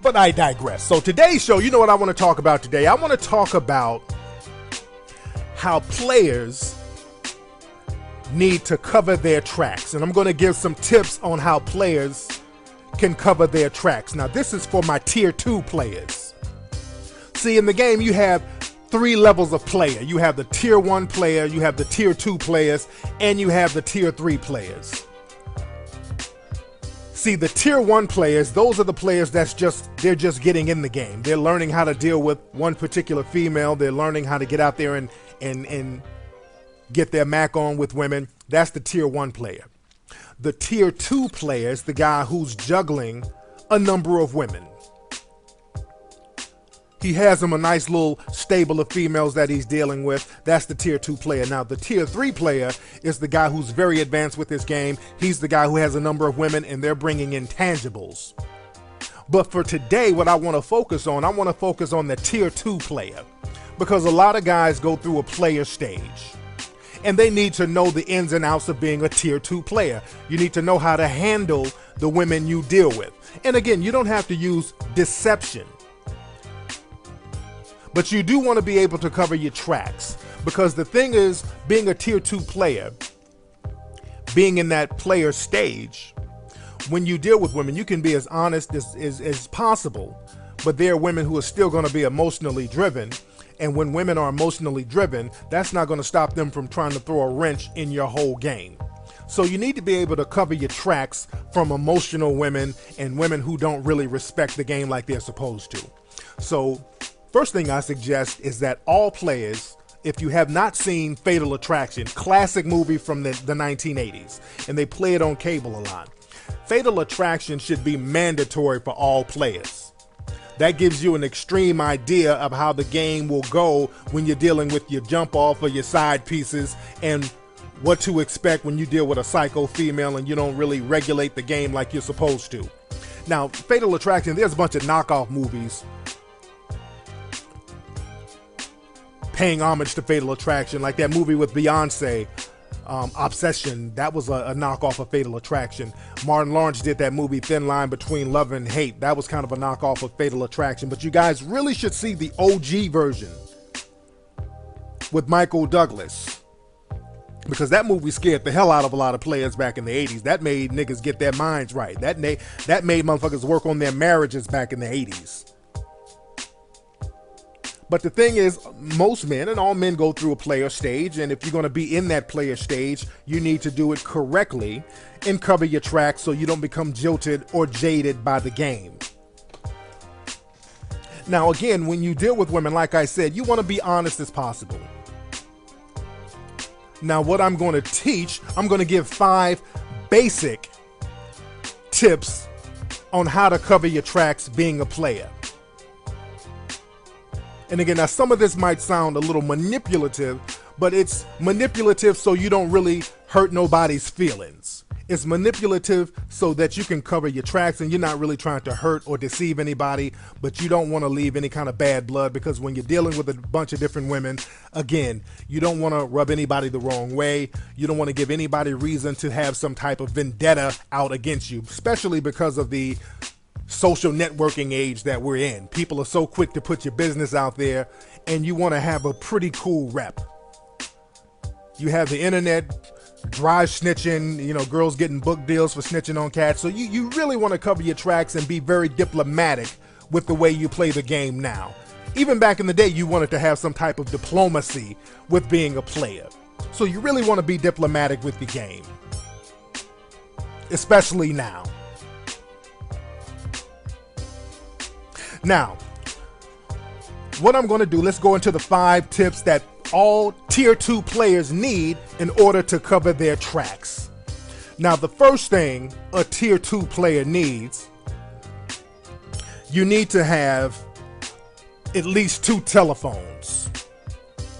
But I digress. So today's show, you know what I want to talk about today? I want to talk about how players need to cover their tracks. And I'm going to give some tips on how players can cover their tracks. Now, this is for my tier 2 players. See, in the game, you have 3 levels of player. You have the tier 1 player, you have the tier 2 players, and you have the tier 3 players. See, the tier 1 players, those are the players they're just getting in the game. They're learning how to deal with one particular female. They're learning how to get out there and get their mac on with women. That's the tier 1 player. The tier 2 player is the guy who's juggling a number of women. He has him a nice little stable of females that he's dealing with. That's the tier 2 player. Now, the tier 3 player is the guy who's very advanced with his game. He's the guy who has a number of women and they're bringing intangibles. But for today, what I want to focus on the tier 2 player, because a lot of guys go through a player stage and they need to know the ins and outs of being a tier 2 player. You need to know how to handle the women you deal with. And again, you don't have to use deception. But you do want to be able to cover your tracks, because the thing is, being a tier 2 player, being in that player stage, when you deal with women, you can be as honest as possible, but there are women who are still going to be emotionally driven. And when women are emotionally driven, that's not going to stop them from trying to throw a wrench in your whole game. So you need to be able to cover your tracks from emotional women and women who don't really respect the game like they're supposed to. So first thing I suggest is that all players, if you have not seen Fatal Attraction, classic movie from the 1980s, and they play it on cable a lot, Fatal Attraction should be mandatory for all players. That gives you an extreme idea of how the game will go when you're dealing with your jump off or your side pieces, and what to expect when you deal with a psycho female and you don't really regulate the game like you're supposed to. Now, Fatal Attraction, there's a bunch of knockoff movies paying homage to Fatal Attraction, like that movie with Beyonce, Obsession. That was a knockoff of Fatal Attraction. Martin Lawrence did that movie Thin Line Between Love and Hate. That was kind of a knockoff of Fatal Attraction. But you guys really should see the OG version with Michael Douglas, because that movie scared the hell out of a lot of players back in the 80s. That made niggas get their minds right. That made motherfuckers work on their marriages back in the 80s. But the thing is, most men, and all men, go through a player stage, and if you're going to be in that player stage, you need to do it correctly and cover your tracks so you don't become jilted or jaded by the game. Now, again, when you deal with women, like I said, you want to be honest as possible. Now, what I'm going to teach, I'm going to give 5 basic tips on how to cover your tracks being a player. And again, now some of this might sound a little manipulative, but it's manipulative so you don't really hurt nobody's feelings. It's manipulative so that you can cover your tracks and you're not really trying to hurt or deceive anybody, but you don't want to leave any kind of bad blood, because when you're dealing with a bunch of different women, again, you don't want to rub anybody the wrong way. You don't want to give anybody reason to have some type of vendetta out against you, especially because of the social networking age that we're in. People are so quick to put your business out there, and you want to have a pretty cool rep. You have the internet, drive snitching, you know, girls getting book deals for snitching on cats. So you really want to cover your tracks and be very diplomatic with the way you play the game now. Even back in the day, you wanted to have some type of diplomacy with being a player. So you really want to be diplomatic with the game, especially now. Now, what I'm going to do, let's go into the 5 tips that all tier 2 players need in order to cover their tracks. Now, the first thing a tier 2 player needs, you need to have at least 2 telephones.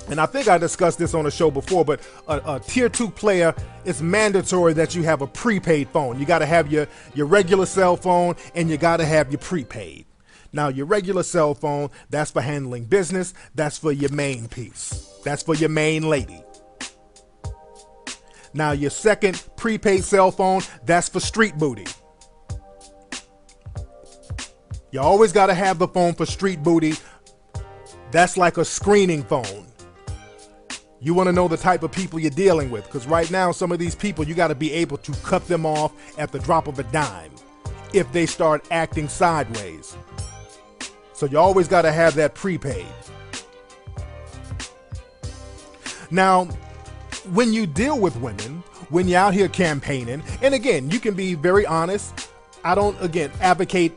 And I think I discussed this on the show before, but a tier 2 player, it's mandatory that you have a prepaid phone. You got to have your regular cell phone, and you got to have your prepaid. Now, your regular cell phone, that's for handling business. That's for your main piece. That's for your main lady. Now, your second prepaid cell phone, that's for street booty. You always got to have the phone for street booty. That's like a screening phone. You want to know the type of people you're dealing with, because right now some of these people, you got to be able to cut them off at the drop of a dime if they start acting sideways. So you always got to have that prepaid. Now, when you deal with women, when you're out here campaigning, and again, you can be very honest. I don't, again, advocate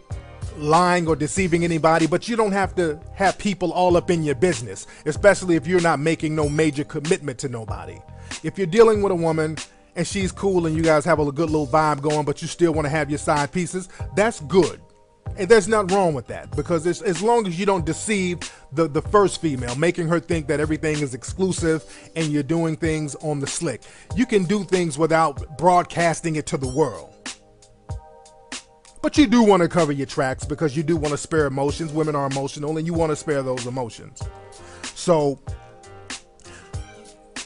lying or deceiving anybody, but you don't have to have people all up in your business, especially if you're not making no major commitment to nobody. If you're dealing with a woman and she's cool and you guys have a good little vibe going, but you still want to have your side pieces, that's good. And there's nothing wrong with that, because as long as you don't deceive the first female, making her think that everything is exclusive and you're doing things on the slick. You can do things without broadcasting it to the world. But you do want to cover your tracks, because you do want to spare emotions. Women are emotional and you want to spare those emotions. So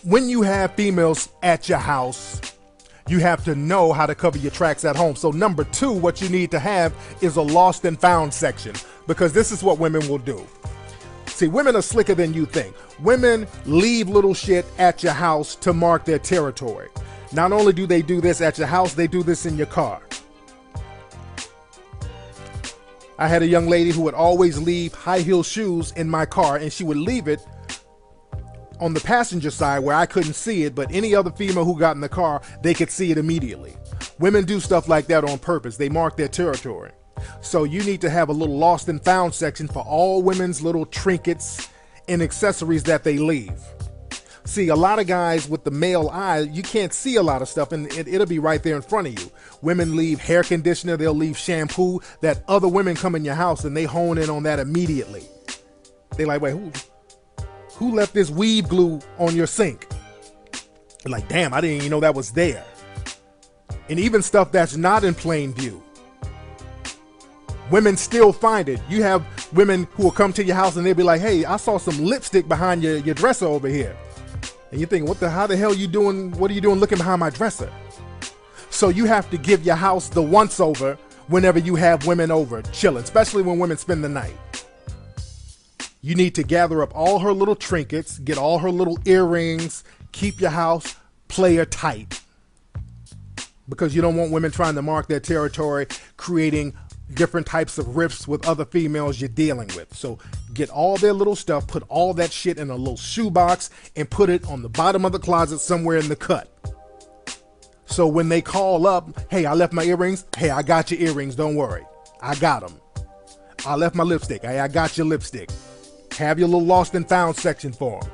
when you have females at your house, you have to know how to cover your tracks at home. So number 2, what you need to have is a lost and found section, because this is what women will do. See, women are slicker than you think. Women leave little shit at your house to mark their territory. Not only do they do this at your house, they do this in your car. I had a young lady who would always leave high heel shoes in my car, and she would leave it on the passenger side where I couldn't see it, but any other female who got in the car, they could see it immediately. Women do stuff like that on purpose. They mark their territory. So you need to have a little lost and found section for all women's little trinkets and accessories that they leave. See, a lot of guys with the male eye, you can't see a lot of stuff, and it'll be right there in front of you. Women leave hair conditioner, they'll leave shampoo, that other women come in your house and they hone in on that immediately. They like, wait, who left this weave glue on your sink? You're like, damn, I didn't even know that was there. And even stuff that's not in plain view, women still find it. You have women who will come to your house and they'll be like, hey, I saw some lipstick behind your dresser over here. And you're thinking, how the hell you doing? What are you doing looking behind my dresser? So you have to give your house the once over whenever you have women over chilling, especially when women spend the night. You need to gather up all her little trinkets, get all her little earrings, keep your house player tight, because you don't want women trying to mark their territory, creating different types of rifts with other females you're dealing with. So get all their little stuff, put all that shit in a little shoebox and put it on the bottom of the closet somewhere in the cut. So when they call up, hey, I left my earrings. Hey, I got your earrings. Don't worry. I got them. I left my lipstick. Hey, I got your lipstick. Have your little lost and found section for them.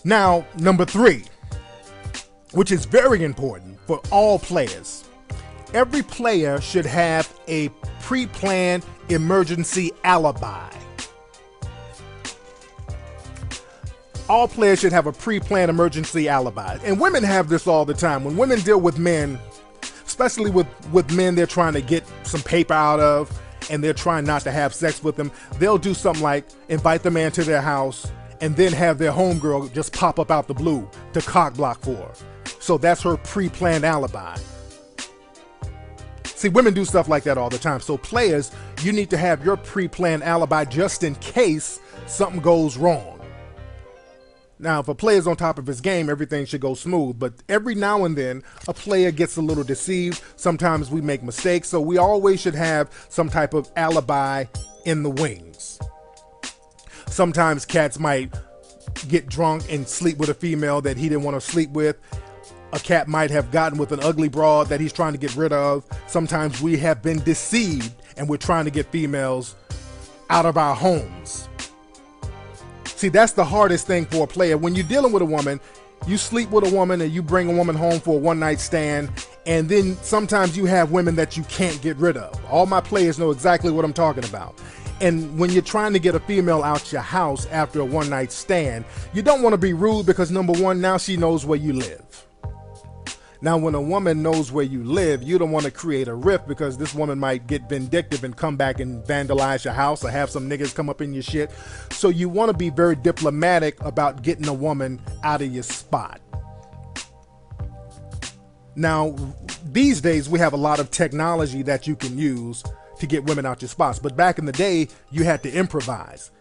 Now, number 3, which is very important for all players. Every player should have a pre-planned emergency alibi. All players should have a pre-planned emergency alibi. And women have this all the time. When women deal with men, especially with men they're trying to get some paper out of and they're trying not to have sex with them, they'll do something like invite the man to their house and then have their homegirl just pop up out the blue to cock block for her. So that's her pre-planned alibi. See, women do stuff like that all the time. So players, you need to have your pre-planned alibi just in case something goes wrong. Now, if a player's on top of his game, everything should go smooth. But every now and then, a player gets a little deceived. Sometimes we make mistakes. So we always should have some type of alibi in the wings. Sometimes cats might get drunk and sleep with a female that he didn't want to sleep with. A cat might have gotten with an ugly broad that he's trying to get rid of. Sometimes we have been deceived and we're trying to get females out of our homes. See, that's the hardest thing for a player. When you're dealing with a woman, you sleep with a woman and you bring a woman home for a one-night stand, and then sometimes you have women that you can't get rid of. All my players know exactly what I'm talking about. And when you're trying to get a female out your house after a one-night stand, you don't want to be rude because, number one, now she knows where you live. Now, when a woman knows where you live, you don't want to create a rift because this woman might get vindictive and come back and vandalize your house or have some niggas come up in your shit. So you want to be very diplomatic about getting a woman out of your spot. Now, these days we have a lot of technology that you can use to get women out your spots. But back in the day, you had to improvise.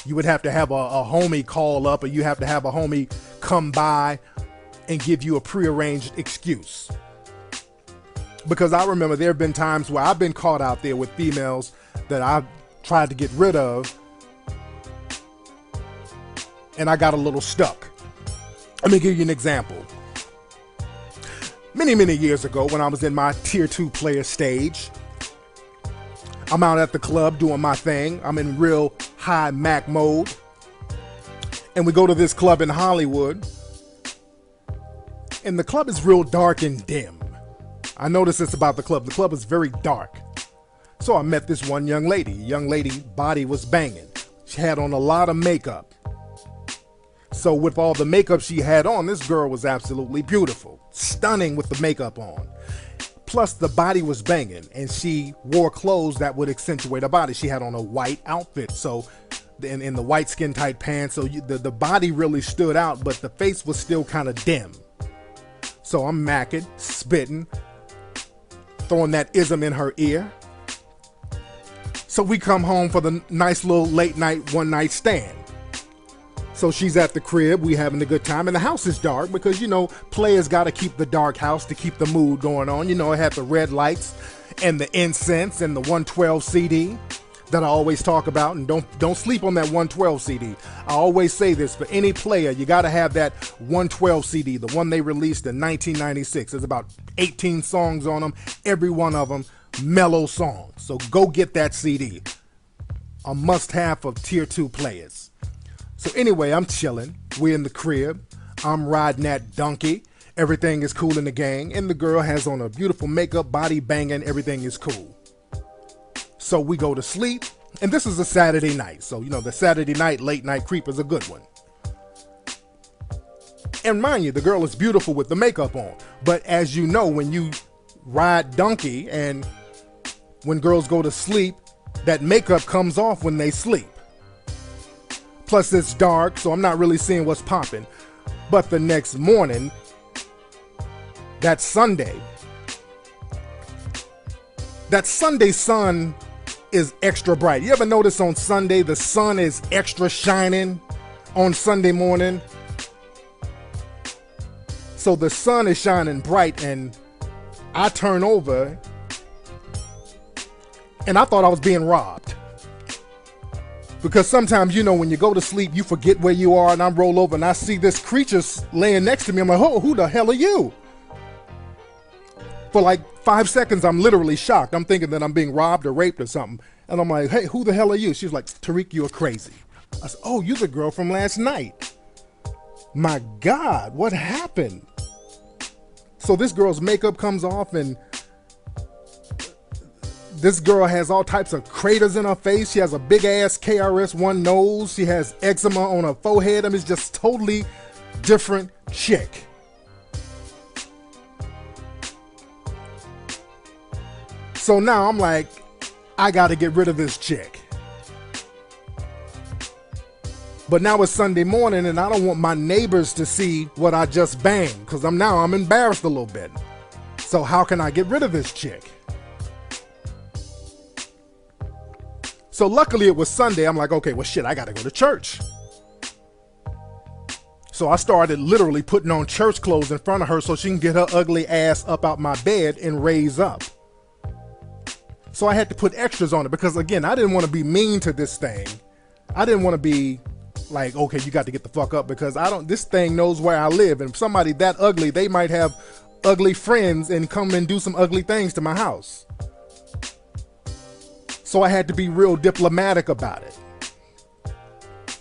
You would have to have a homie call up, or you have to have a homie come by and give you a prearranged excuse. Because I remember there have been times where I've been caught out there with females that I've tried to get rid of, and I got a little stuck. Let me give you an example. Many, many years ago, when I was in my tier 2 player stage, I'm out at the club doing my thing. I'm in real high Mac mode. And we go to this club in Hollywood. And the club is real dark and dim. I noticed this about the club. The club is very dark. So I met this one young lady. Young lady, body was banging. She had on a lot of makeup. So with all the makeup she had on, this girl was absolutely beautiful. Stunning with the makeup on. Plus the body was banging, and she wore clothes that would accentuate her body. She had on a white outfit, so in the white skin tight pants, so the body really stood out, but the face was still kind of dim. So I'm macking, spitting, throwing that ism in her ear. So we come home for the nice little late night one night stand. So she's at the crib, we having a good time, and the house is dark because, you know, players got to keep the dark house to keep the mood going on. You know, it had the red lights and the incense and the 112 CD that I always talk about. And don't sleep on that 112 CD. I always say this, for any player, you got to have that 112 CD, the one they released in 1996. There's about 18 songs on them, every one of them mellow songs. So go get that CD. A must-have for tier 2 players. So anyway, I'm chilling. We're in the crib. I'm riding that donkey. Everything is cool in the gang. And the girl has on a beautiful makeup, body banging. Everything is cool. So we go to sleep. And this is a Saturday night. So, you know, the Saturday night late night creep is a good one. And mind you, the girl is beautiful with the makeup on. But as you know, when you ride donkey and when girls go to sleep, that makeup comes off when they sleep. Plus it's dark, so I'm not really seeing what's popping. But the next morning, that Sunday sun is extra bright. You ever notice on Sunday the sun is extra shining on Sunday morning? So the sun is shining bright, and I turn over and I thought I was being robbed. Because sometimes, you know, when you go to sleep, you forget where you are, and I roll over and I see this creature laying next to me. I'm like, oh, who the hell are you? For like 5 seconds, I'm literally shocked. I'm thinking that I'm being robbed or raped or something. And I'm like, hey, who the hell are you? She's like, Tariq, you're crazy. I said, oh, you're the girl from last night. My God, what happened? So this girl's makeup comes off, and this girl has all types of craters in her face. She has a big ass KRS-One nose. She has eczema on her forehead. I mean, it's just totally different chick. So now I'm like, I got to get rid of this chick. But now it's Sunday morning, and I don't want my neighbors to see what I just banged, because I'm embarrassed a little bit. So how can I get rid of this chick? So luckily it was Sunday. I'm like, okay, well shit, I gotta go to church. So I started literally putting on church clothes in front of her so she can get her ugly ass up out my bed and raise up. So I had to put extras on it because, again, I didn't want to be mean to this thing. I didn't want to be like, okay, you got to get the fuck up, because this thing knows where I live, and if somebody that ugly, they might have ugly friends and come and do some ugly things to my house. So I had to be real diplomatic about it.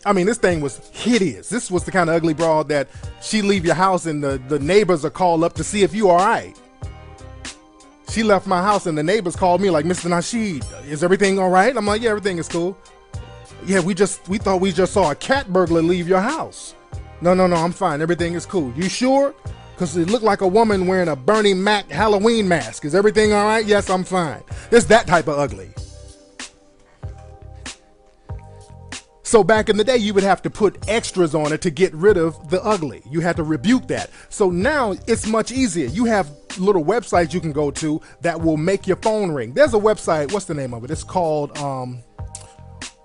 I mean, this thing was hideous. This was the kind of ugly broad that she leave your house and the neighbors are called up to see if you all right. She left my house and the neighbors called me like, Mr. Nasheed, is everything all right? I'm like, yeah, everything is cool. Yeah, we thought we just saw a cat burglar leave your house. No, I'm fine. Everything is cool. You sure? Because it looked like a woman wearing a Bernie Mac Halloween mask. Is everything all right? Yes, I'm fine. It's that type of ugly. So back in the day, you would have to put extras on it to get rid of the ugly. You had to rebuke that. So now it's much easier. You have little websites you can go to that will make your phone ring. There's a website, what's the name of it? It's called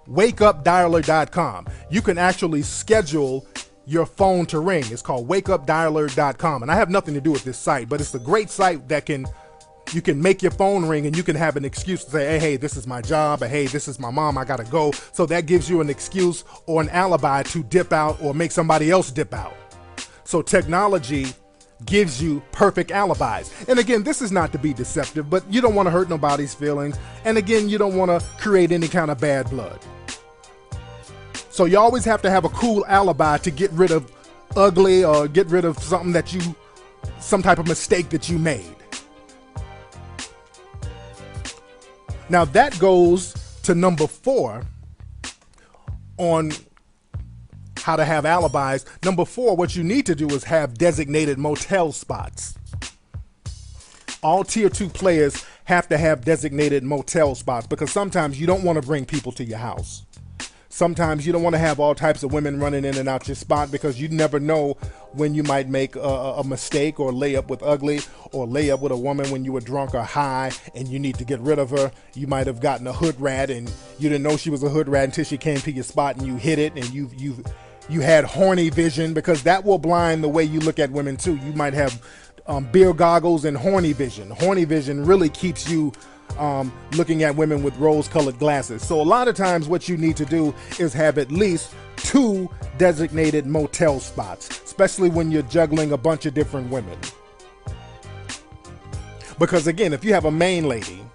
wakeupdialer.com. You can actually schedule your phone to ring. It's called wakeupdialer.com. And I have nothing to do with this site, but it's a great site that you can make your phone ring and you can have an excuse to say, hey, this is my job, or hey, this is my mom, I gotta go. So that gives you an excuse or an alibi to dip out or make somebody else dip out. So technology gives you perfect alibis. And again, this is not to be deceptive, but you don't want to hurt nobody's feelings. And again, you don't want to create any kind of bad blood. So you always have to have a cool alibi to get rid of ugly or get rid of something some type of mistake that you made. Now that goes to number 4 on how to have alibis. Number 4, what you need to do is have designated motel spots. All tier 2 players have to have designated motel spots because sometimes you don't want to bring people to your house. Sometimes you don't want to have all types of women running in and out your spot because you never know when you might make a mistake or lay up with ugly or lay up with a woman when you were drunk or high and you need to get rid of her. You might have gotten a hood rat and you didn't know she was a hood rat until she came to your spot and you hit it, and you had horny vision, because that will blind the way you look at women too. You might have beer goggles and horny vision. Horny vision really keeps you looking at women with rose-colored glasses. So a lot of times what you need to do is have at least 2 designated motel spots, especially when you're juggling a bunch of different women. Because again, if you have a main lady,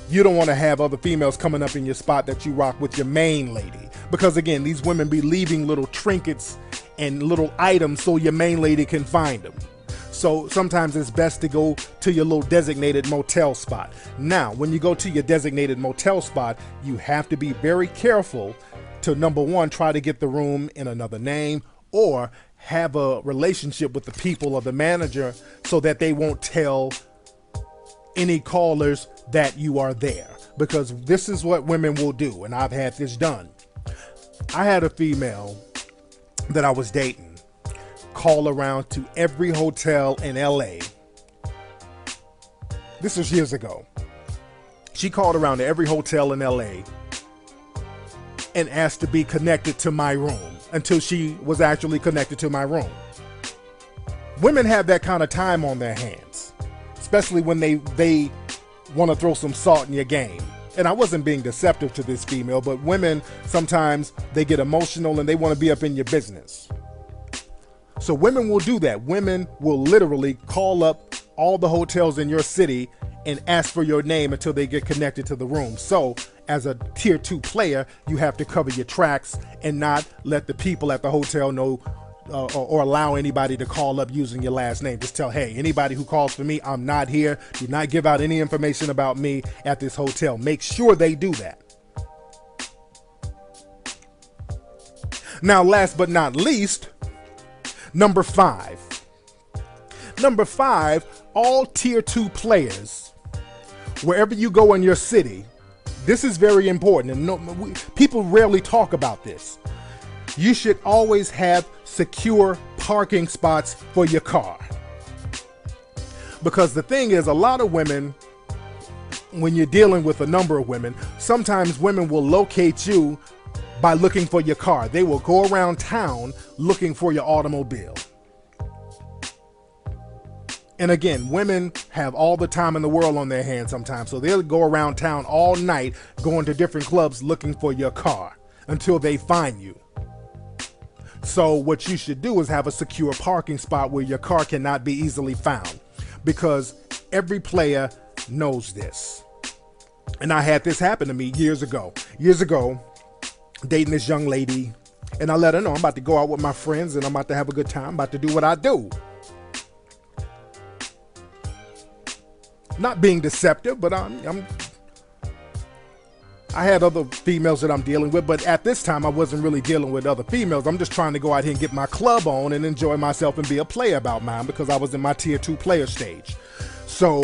you don't want to have other females coming up in your spot that you rock with your main lady. Because again, these women be leaving little trinkets and little items so your main lady can find them. So sometimes it's best to go to your little designated motel spot. Now, when you go to your designated motel spot, you have to be very careful to, number 1, try to get the room in another name, or have a relationship with the people or the manager so that they won't tell any callers that you are there. Because this is what women will do, and I've had this done. I had a female that I was dating call around to every hotel in LA. This was years ago. She called around to every hotel in LA and asked to be connected to my room until she was actually connected to my room. Women have that kind of time on their hands, especially when they want to throw some salt in your game. And I wasn't being deceptive to this female, but women, sometimes they get emotional and they want to be up in your business. So women will do that. Women will literally call up all the hotels in your city and ask for your name until they get connected to the room. So as a tier 2 player, you have to cover your tracks and not let the people at the hotel know or allow anybody to call up using your last name. Just tell, hey, anybody who calls for me, I'm not here. Do not give out any information about me at this hotel. Make sure they do that. Now, last but not least, number 5. Number 5, all tier 2 players, wherever you go in your city, this is very important, and people rarely talk about this. You should always have secure parking spots for your car. Because the thing is, a lot of women, when you're dealing with a number of women, sometimes women will locate you by looking for your car. They will go around town looking for your automobile. And again, women have all the time in the world on their hands sometimes, so they'll go around town all night going to different clubs looking for your car until they find you. So what you should do is have a secure parking spot where your car cannot be easily found, because every player knows this. And I had this happen to me years ago, dating this young lady, and I let her know I'm about to go out with my friends and I'm about to have a good time, I'm about to do what I do. Not being deceptive, but I had other females that I'm dealing with, but at this time I wasn't really dealing with other females. I'm just trying to go out here and get my club on and enjoy myself and be a player about mine, because I was in my tier 2 player stage. So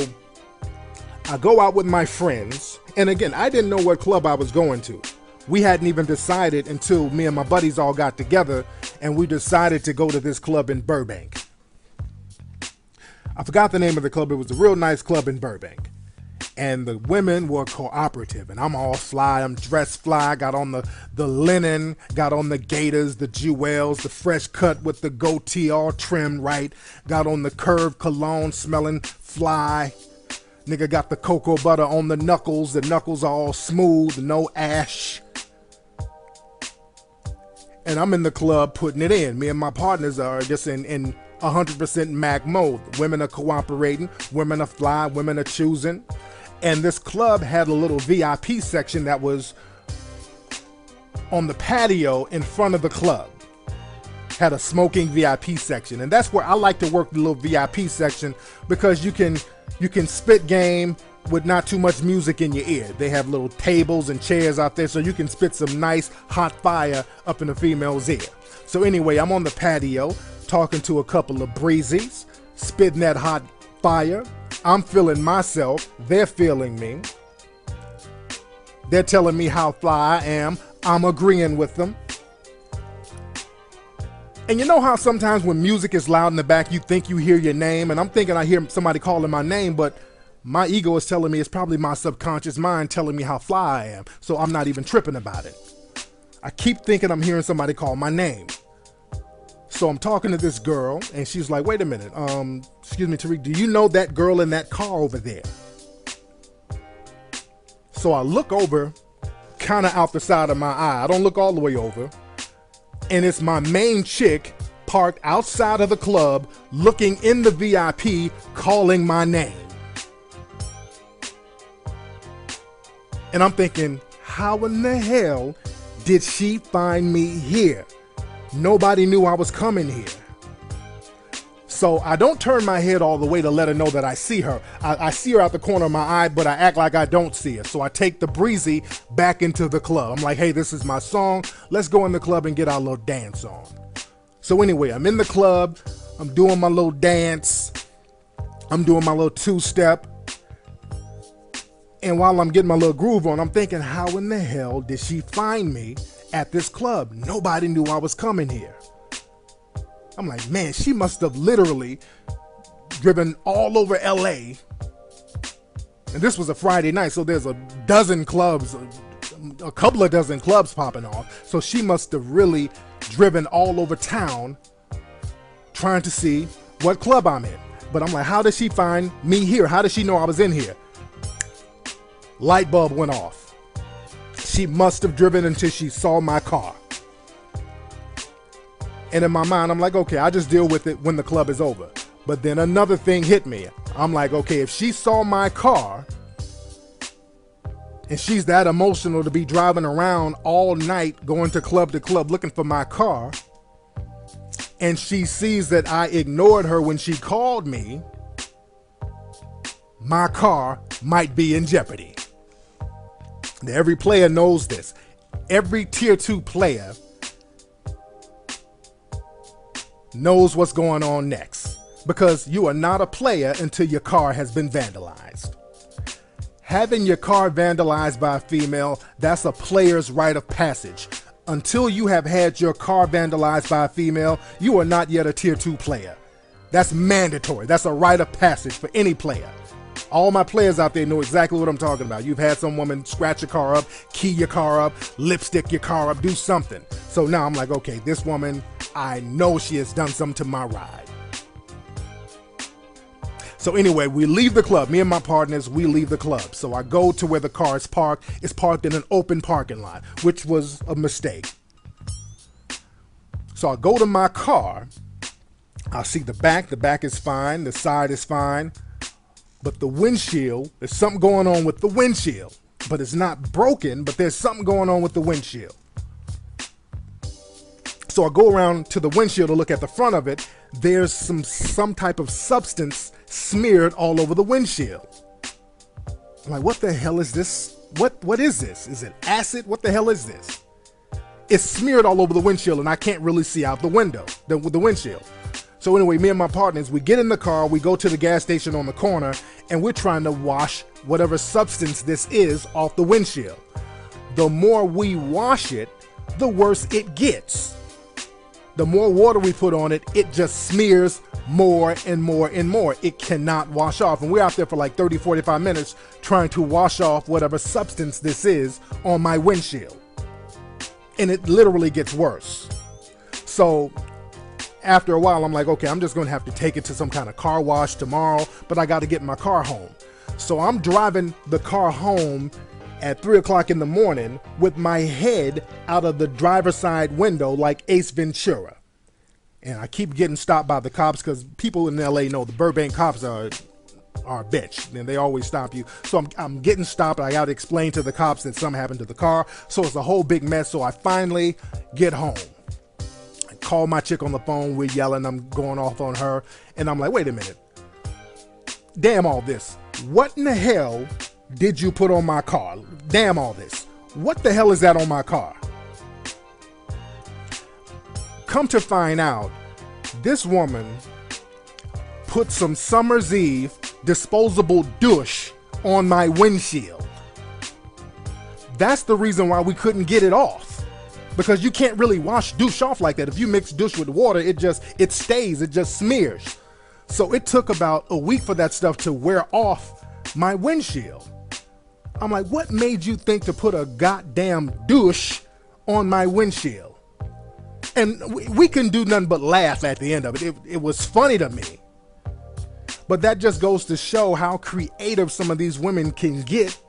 I go out with my friends, And again, I didn't know what club I was going to. We hadn't even decided until me and my buddies all got together and we decided to go to this club in Burbank. I forgot the name of the club. It was a real nice club in Burbank. And the women were cooperative, and I'm all fly. I'm dressed fly, got on the linen, got on the gaiters, the jewels, the fresh cut with the goatee all trimmed right, got on the curved cologne smelling fly. Nigga got the cocoa butter on the knuckles are all smooth, no ash. And I'm in the club putting it in. Me and my partners are just in 100% Mac mode. Women are cooperating, women are fly, women are choosing. And this club had a little VIP section that was on the patio in front of the club. Had a smoking VIP section. And that's where I like to work the little VIP section, because you can spit game with not too much music in your ear. They have little tables and chairs out there, so you can spit some nice hot fire up in the female's ear. So anyway, I'm on the patio talking to a couple of breezies, spitting that hot fire. I'm feeling myself. They're feeling me. They're telling me how fly I am. I'm agreeing with them. And you know how sometimes when music is loud in the back, you think you hear your name, and I'm thinking I hear somebody calling my name, but my ego is telling me it's probably my subconscious mind telling me how fly I am. So I'm not even tripping about it. I keep thinking I'm hearing somebody call my name. So I'm talking to this girl, and she's like, wait a minute, excuse me, Tariq, do you know that girl in that car over there? So I look over, kind of out the side of my eye. I don't look all the way over. And it's my main chick parked outside of the club, looking in the VIP, calling my name. And I'm thinking, how in the hell did she find me here? Nobody knew I was coming here. So I don't turn my head all the way to let her know that I see her. I see her out the corner of my eye, but I act like I don't see her. So I take the breezy back into the club. I'm like, hey, this is my song. Let's go in the club and get our little dance on. So anyway, I'm in the club. I'm doing my little dance. I'm doing my little two-step. And while I'm getting my little groove on, I'm thinking, how in the hell did she find me at this club? Nobody knew I was coming here. I'm like, man, she must have literally driven all over LA. And this was a Friday night, so there's a dozen clubs, a couple of dozen clubs popping off. So she must have really driven all over town trying to see what club I'm in. But I'm like, how did she find me here? How did she know I was in here? Light bulb went off. She must have driven until she saw my car. And in my mind, I'm like, okay, I'll just deal with it when the club is over. But then another thing hit me. I'm like, okay, if she saw my car and she's that emotional to be driving around all night, going to club looking for my car, and she sees that I ignored her when she called me, my car might be in jeopardy. Now, every player knows this. Every tier 2 player knows what's going on next, because you are not a player until your car has been vandalized. Having your car vandalized by a female, that's a player's rite of passage. Until you have had your car vandalized by a female, you are not yet a tier 2 player. That's mandatory. That's a rite of passage for any player. All my players out there know exactly what I'm talking about. You've had some woman scratch your car up, key your car up, lipstick your car up, do something. So now I'm like, okay, this woman, I know she has done something to my ride. So anyway, we leave the club. Me and my partners, we leave the club. So I go to where the car is parked. It's parked in an open parking lot, which was a mistake. So I go to my car. I see the back. The back is fine. The side is fine. But the windshield, there's something going on with the windshield. But it's not broken, but there's something going on with the windshield. So I go around to the windshield to look at the front of it. There's some type of substance smeared all over the windshield. I'm like, what the hell is this? What is this? Is it acid? What the hell is this? It's smeared all over the windshield, and I can't really see out the window, the windshield. So anyway, me and my partners, we get in the car, we go to the gas station on the corner, and we're trying to wash whatever substance this is off the windshield. The more we wash it, the worse it gets. The more water we put on it, it just smears more and more and more. It cannot wash off. And we're out there for like 30, 45 minutes trying to wash off whatever substance this is on my windshield. And it literally gets worse. So after a while, I'm like, okay, I'm just going to have to take it to some kind of car wash tomorrow, but I got to get my car home. So I'm driving the car home at 3 o'clock in the morning with my head out of the driver's side window like Ace Ventura. And I keep getting stopped by the cops because people in LA know the Burbank cops are a bitch and they always stop you. So I'm getting stopped. I got to explain to the cops that something happened to the car. So it's a whole big mess. So I finally get home. I call my chick on the phone. We're yelling. I'm going off on her. And I'm like, wait a minute. Damn all this. What in the hell did you put on my car? Damn all this. What the hell is that on my car? Come to find out, this woman put some Summer's Eve disposable douche on my windshield. That's the reason why we couldn't get it off. Because you can't really wash douche off like that. If you mix douche with water, it stays, it just smears. So it took about a week for that stuff to wear off my windshield. I'm like, what made you think to put a goddamn douche on my windshield? And we couldn't do nothing but laugh at the end of it. It was funny to me. But that just goes to show how creative some of these women can get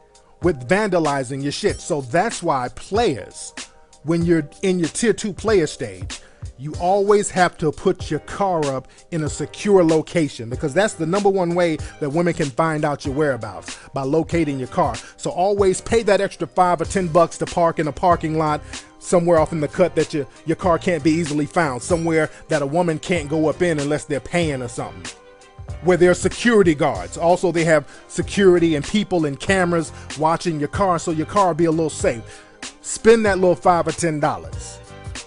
with vandalizing your shit. So that's why players, when you're in your tier 2 player stage, you always have to put your car up in a secure location, because that's the number one way that women can find out your whereabouts, by locating your car. So always pay that extra $5 or $10 to park in a parking lot somewhere off in the cut that your car can't be easily found, somewhere that a woman can't go up in unless they're paying or something, where there are security guards. Also, they have security and people and cameras watching your car, so your car will be a little safe. Spend that little $5 or $10.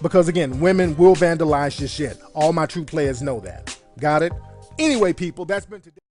Because again, women will vandalize your shit. All my true players know that. Got it? Anyway, people, that's been today.